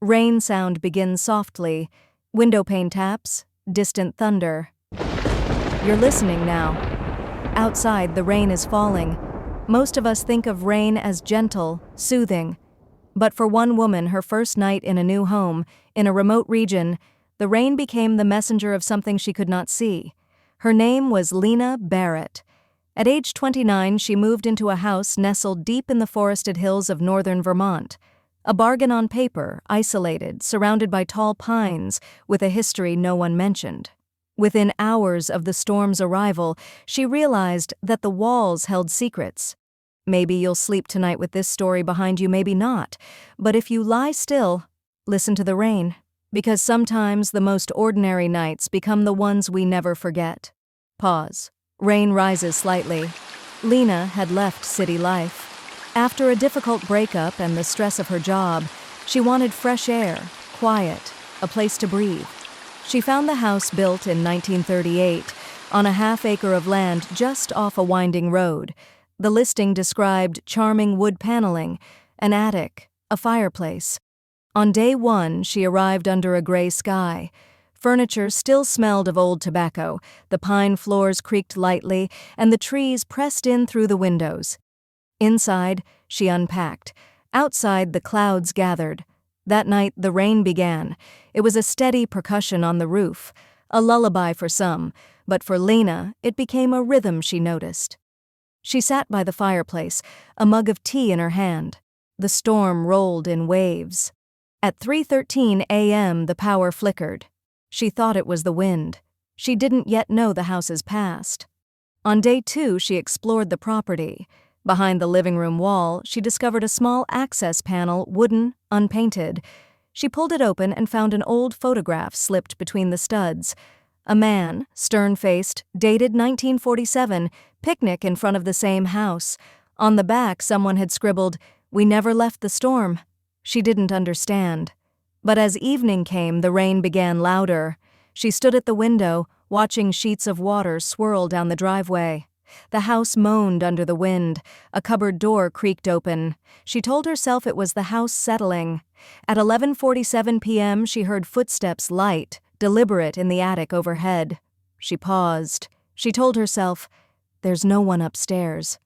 Rain sound begins softly. Window pane taps, distant thunder. You're listening now. Outside, the rain is falling. Most of us think of rain as gentle, soothing. But for one woman, her first night in a new home, in a remote region, the rain became the messenger of something she could not see. Her name was Lena Barrett. At age 29, she moved into a house nestled deep in the forested hills of northern Vermont. A bargain on paper, isolated, surrounded by tall pines, with a history no one mentioned. Within hours of the storm's arrival, she realized that the walls held secrets. Maybe you'll sleep tonight with this story behind you, maybe not. But if you lie still, listen to the rain. Because sometimes the most ordinary nights become the ones we never forget. Pause. Rain rises slightly. Lena had left city life. After a difficult breakup and the stress of her job, she wanted fresh air, quiet, a place to breathe. She found the house built in 1938 on a half-acre of land just off a winding road. The listing described charming wood paneling, an attic, a fireplace. On day one, she arrived under a gray sky. Furniture still smelled of old tobacco, the pine floors creaked lightly, and the trees pressed in through the windows. Inside, she unpacked. Outside, the clouds gathered. That night, the rain began. It was a steady percussion on the roof, a lullaby for some, but for Lena, it became a rhythm she noticed. She sat by the fireplace, a mug of tea in her hand. The storm rolled in waves. At 3:13 a.m., the power flickered. She thought it was the wind. She didn't yet know the house's past. On day two, she explored the property. Behind the living room wall, she discovered a small access panel, wooden, unpainted. She pulled it open and found an old photograph slipped between the studs. A man, stern-faced, dated 1947, picnic in front of the same house. On the back, someone had scribbled, "We never left the storm." She didn't understand. But as evening came, the rain began louder. She stood at the window, watching sheets of water swirl down the driveway. The house moaned under the wind. A cupboard door creaked open. She told herself it was the house settling. At 11:47 p.m., she heard footsteps light, deliberate in the attic overhead. She paused. She told herself, "There's no one upstairs."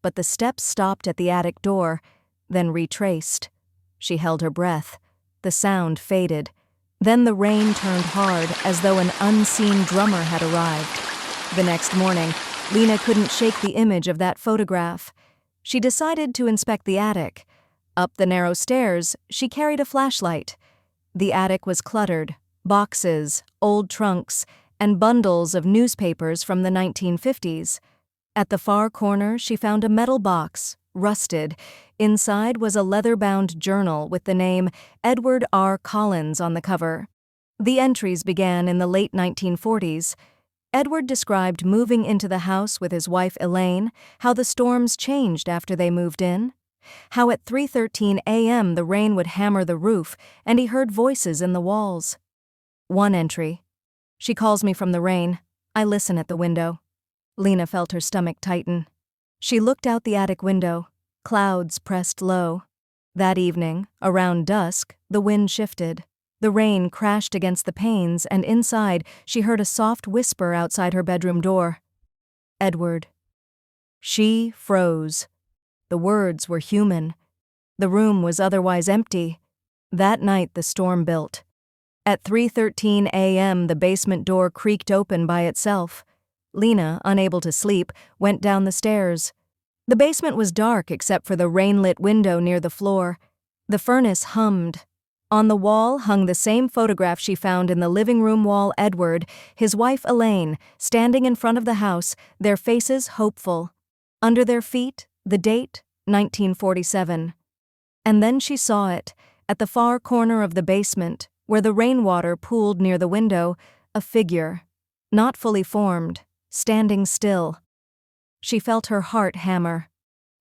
But the steps stopped at the attic door, then retraced. She held her breath. The sound faded. Then the rain turned hard, as though an unseen drummer had arrived. The next morning, Lena couldn't shake the image of that photograph. She decided to inspect the attic. Up the narrow stairs, she carried a flashlight. The attic was cluttered. Boxes, old trunks, and bundles of newspapers from the 1950s. At the far corner, she found a metal box, rusted. Inside was a leather-bound journal with the name Edward R. Collins on the cover. The entries began in the late 1940s. Edward described moving into the house with his wife Elaine, how the storms changed after they moved in, how at 3:13 a.m. the rain would hammer the roof and he heard voices in the walls. One entry. "She calls me from the rain. I listen at the window." Lena felt her stomach tighten. She looked out the attic window. Clouds pressed low. That evening, around dusk, the wind shifted. The rain crashed against the panes, and inside, she heard a soft whisper outside her bedroom door. "Edward." She froze. The words were human. The room was otherwise empty. That night, the storm built. At 3:13 a.m., the basement door creaked open by itself. Lena, unable to sleep, went down the stairs. The basement was dark except for the rain-lit window near the floor. The furnace hummed. On the wall hung the same photograph she found in the living room wall. Edward, his wife Elaine, standing in front of the house, their faces hopeful. Under their feet, the date, 1947. And then she saw it, at the far corner of the basement, where the rainwater pooled near the window, a figure, not fully formed, standing still. She felt her heart hammer.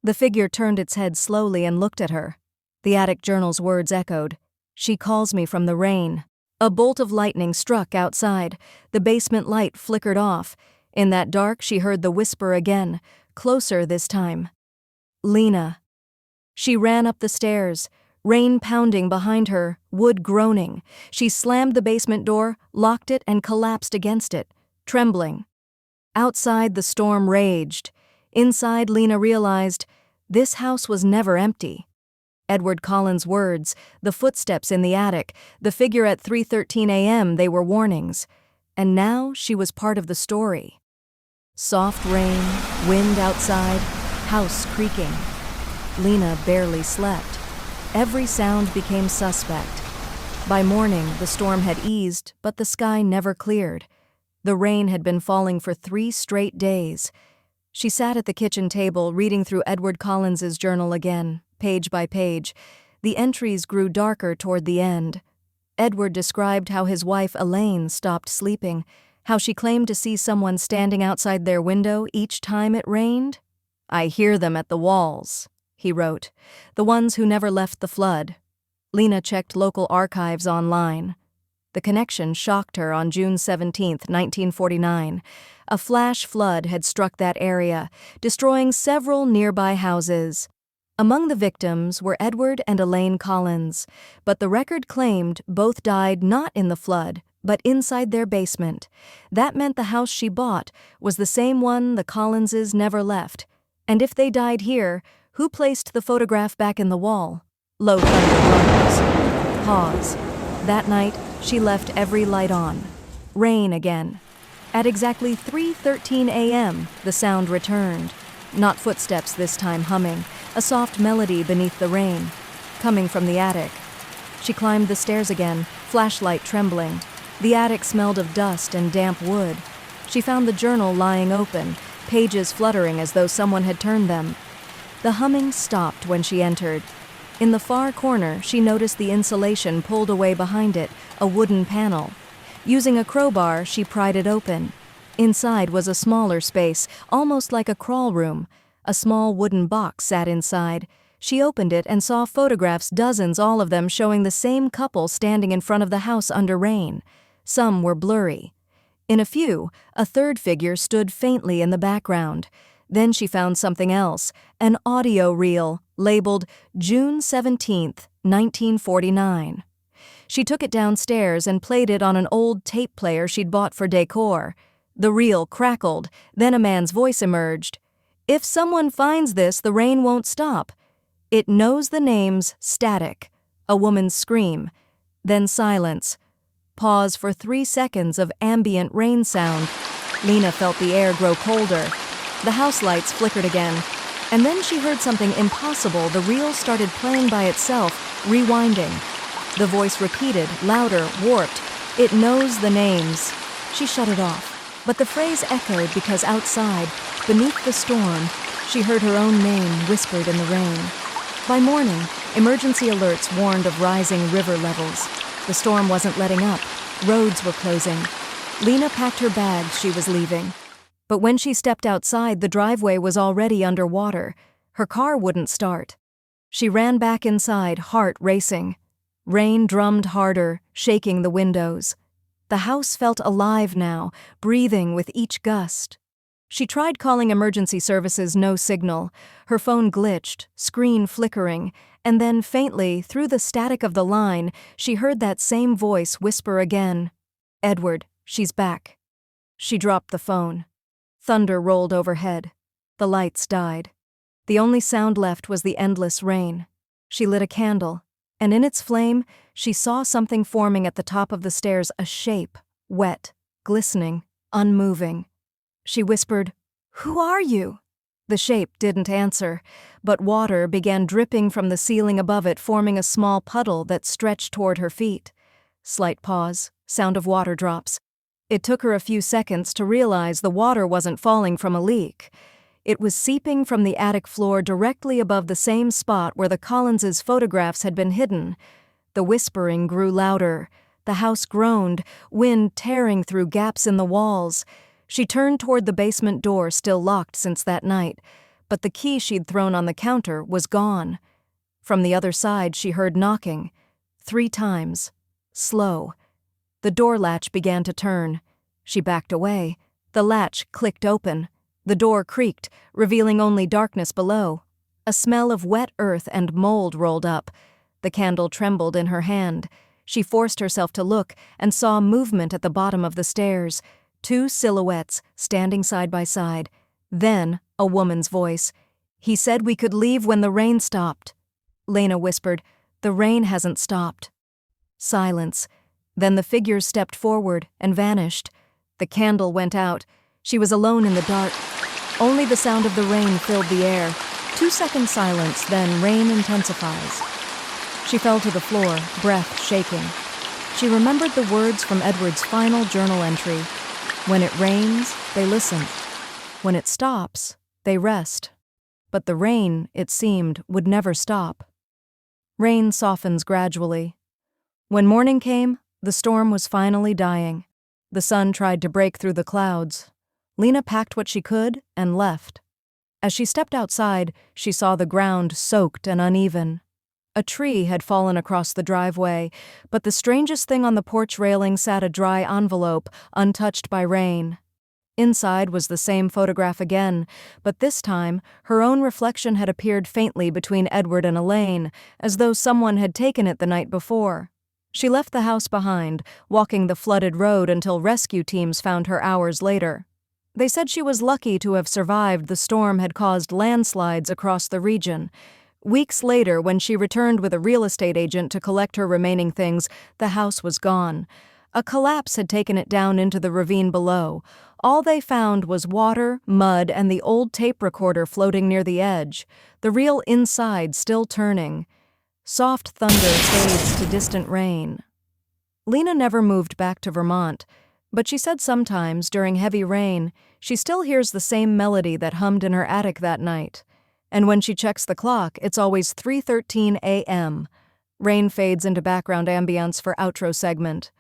The figure turned its head slowly and looked at her. The attic journal's words echoed. "She calls me from the rain." A bolt of lightning struck outside. The basement light flickered off. In that dark, she heard the whisper again, closer this time. "Lena." She ran up the stairs. rain pounding behind her, wood groaning. She slammed the basement door, locked it, and collapsed against it, trembling. Outside, the storm raged. Inside, Lena realized this house was never empty. Edward Collins' words, the footsteps in the attic, the figure at 3:13 a.m., they were warnings. And now she was part of the story. Soft rain, wind outside, house creaking. Lena barely slept. Every sound became suspect. By morning, the storm had eased, but the sky never cleared. The rain had been falling for 3 straight days. She sat at the kitchen table, reading through Edward Collins's journal again, page by page. The entries grew darker toward the end. Edward described how his wife Elaine stopped sleeping, how she claimed to see someone standing outside their window each time it rained. "I hear them at the walls," he wrote, "the ones who never left the flood." Lena checked local archives online. The connection shocked her on June 17, 1949. A flash flood had struck that area, destroying several nearby houses. Among the victims were Edward and Elaine Collins, but the record claimed both died not in the flood, but inside their basement. That meant the house she bought was the same one the Collinses never left. And if they died here, who placed the photograph back in the wall? Low thunder rumbles. Pause. That night, she left every light on. Rain again. At exactly 3:13 a.m., the sound returned. Not footsteps this time humming, a soft melody beneath the rain, coming from the attic. She climbed the stairs again, flashlight trembling. The attic smelled of dust and damp wood. She found the journal lying open, pages fluttering as though someone had turned them. The humming stopped when she entered. In the far corner, she noticed the insulation pulled away behind it, a wooden panel. Using a crowbar, she pried it open. Inside was a smaller space, almost like a crawl room. A small wooden box sat inside. She opened it and saw photographs, dozens, all of them showing the same couple standing in front of the house under rain. Some were blurry. In a few, a third figure stood faintly in the background. Then she found something else, an audio reel labeled June 17, 1949. She took it downstairs and played it on an old tape player she'd bought for decor. The reel crackled, then a man's voice emerged. "If someone finds this, the rain won't stop." It knows the names Static, a woman's scream, then silence. Pause for 3 seconds of ambient rain sound. Lena felt the air grow colder. The house lights flickered again, and then she heard something impossible. The reel started playing by itself, rewinding. The voice repeated, louder, warped. "It knows the names." She shut it off, but the phrase echoed because outside, beneath the storm, she heard her own name whispered in the rain. By morning, emergency alerts warned of rising river levels. The storm wasn't letting up. Roads were closing. Lena packed her bags. She was leaving. But when she stepped outside, the driveway was already underwater. Her car wouldn't start. She ran back inside, heart racing. Rain drummed harder, shaking the windows. The house felt alive now, breathing with each gust. She tried calling emergency services, no signal. Her phone glitched, screen flickering, and then faintly, through the static of the line, she heard that same voice whisper again, "Edward, she's back." She dropped the phone. Thunder rolled overhead. The lights died. The only sound left was the endless rain. She lit a candle, and in its flame, she saw something forming at the top of the stairs, a shape, wet, glistening, unmoving. She whispered, "Who are you?" The shape didn't answer, but water began dripping from the ceiling above it, forming a small puddle that stretched toward her feet. Slight pause, sound of water drops. It took her a few seconds to realize the water wasn't falling from a leak. It was seeping from the attic floor directly above the same spot where the Collinses' photographs had been hidden. The whispering grew louder. The house groaned, wind tearing through gaps in the walls. She turned toward the basement door, still locked since that night, but the key she'd thrown on the counter was gone. From the other side, she heard knocking. 3 times. Slow. The door latch began to turn. She backed away. The latch clicked open. The door creaked, revealing only darkness below. A smell of wet earth and mold rolled up. The candle trembled in her hand. She forced herself to look and saw movement at the bottom of the stairs. 2 silhouettes standing side by side. Then, a woman's voice. "He said we could leave when the rain stopped." Lena whispered, "The rain hasn't stopped." Silence. Then the figures stepped forward and vanished. The candle went out. She was alone in the dark. Only the sound of the rain filled the air. 2-second silence, then rain intensifies. She fell to the floor, breath shaking. She remembered the words from Edward's final journal entry. When it rains, they listen. When it stops, they rest. But the rain, it seemed, would never stop. Rain softens gradually. When morning came, the storm was finally dying. The sun tried to break through the clouds. Lena packed what she could and left. As she stepped outside, she saw the ground soaked and uneven. A tree had fallen across the driveway, but the strangest thing on the porch railing sat a dry envelope, untouched by rain. Inside was the same photograph again, but this time her own reflection had appeared faintly between Edward and Elaine, as though someone had taken it the night before. She left the house behind, walking the flooded road until rescue teams found her hours later. They said she was lucky to have survived. The storm had caused landslides across the region. Weeks later, when she returned with a real estate agent to collect her remaining things, the house was gone. A collapse had taken it down into the ravine below. All they found was water, mud, and the old tape recorder floating near the edge, the real inside still turning. Soft thunder fades to distant rain. Lena never moved back to Vermont, but she said sometimes, during heavy rain, she still hears the same melody that hummed in her attic that night. And when she checks the clock, it's always 3:13 a.m. Rain fades into background ambience for outro segment.